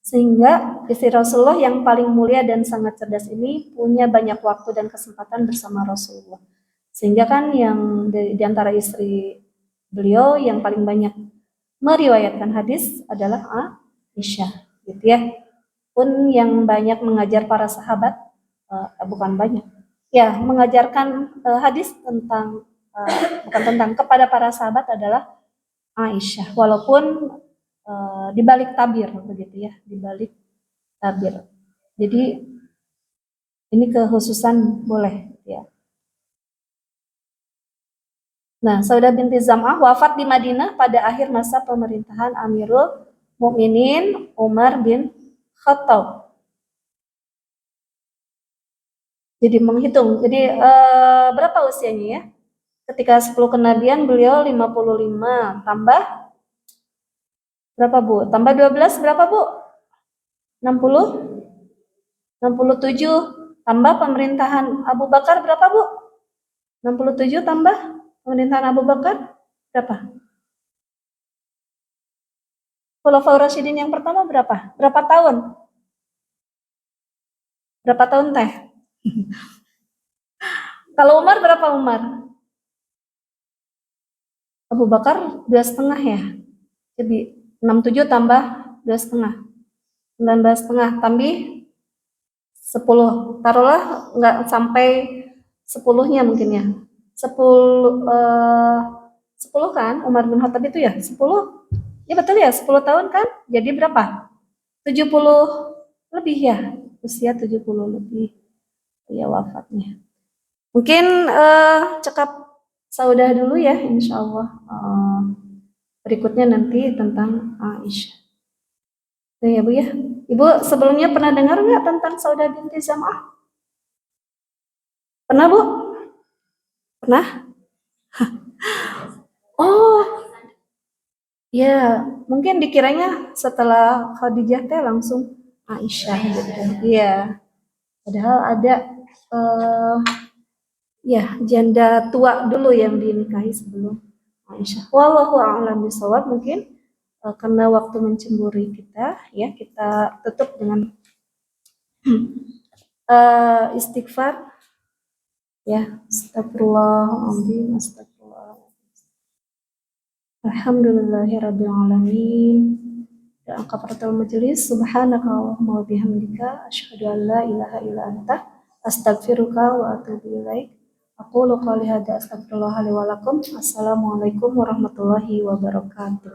sehingga istri Rasulullah yang paling mulia dan sangat cerdas ini punya banyak waktu dan kesempatan bersama Rasulullah. Sehingga kan yang di antara istri beliau yang paling banyak meriwayatkan hadis adalah Aisyah, gitu ya. Pun yang banyak mengajar para sahabat, bukan banyak, ya mengajarkan hadis tentang bukan tentang kepada para sahabat adalah Aisyah, walaupun di balik tabir begitu ya, di balik tabir. Jadi ini kekhususan boleh ya. Nah, Saudah binti Zam'ah wafat di Madinah pada akhir masa pemerintahan Amirul Mukminin Umar bin Khattab. Jadi menghitung. Jadi berapa usianya ya? Ketika 10 kenabian beliau 55 tambah berapa Bu? Tambah 12 berapa Bu? 60? 67 tambah pemerintahan Abu Bakar berapa Bu? 67 tambah pemerintahan Abu Bakar berapa? Khulafaur Rasyidin yang pertama berapa? Berapa tahun? Berapa tahun teh? Kalau Umar berapa Umar? Abu Bakar 2,5 ya. Jadi 67 tambah 2,5. 19,5 tambah 10. Taruhlah nggak sampai 10-nya mungkin ya. 10 kan Umar bin Khattab itu ya 10. Ya betul ya 10 tahun kan. Jadi berapa? 70 lebih ya. Usia 70 lebih ya wafatnya. Mungkin cekap Saudah dulu ya, insya Allah. Berikutnya nanti tentang Aisyah. Ya Bu ya. Ibu sebelumnya pernah dengar nggak tentang Saudah binti Zam'ah? Pernah Bu? Pernah? Oh, ya mungkin dikiranya setelah Khadijah teh langsung Aisyah gitu. Iya. Padahal ada ya janda tua dulu yang dinikahi sebelum Aisyah. Wallahu a'lam bishawab. Mungkin karena waktu mencemburi kita ya kita tutup dengan istighfar ya. Astagfirullahaladzim, astagfirullah. Alhamdulillahirabbil alamin. Doa kafaratul majelis. Subhanaka Allahumma wa bihamdika asyhadu an la ilaha illa anta astaghfiruka wa atubu ilaik. Aku qouli hadza astaghfirullah li wa lakum. Assalamualaikum warahmatullahi wabarakatuh.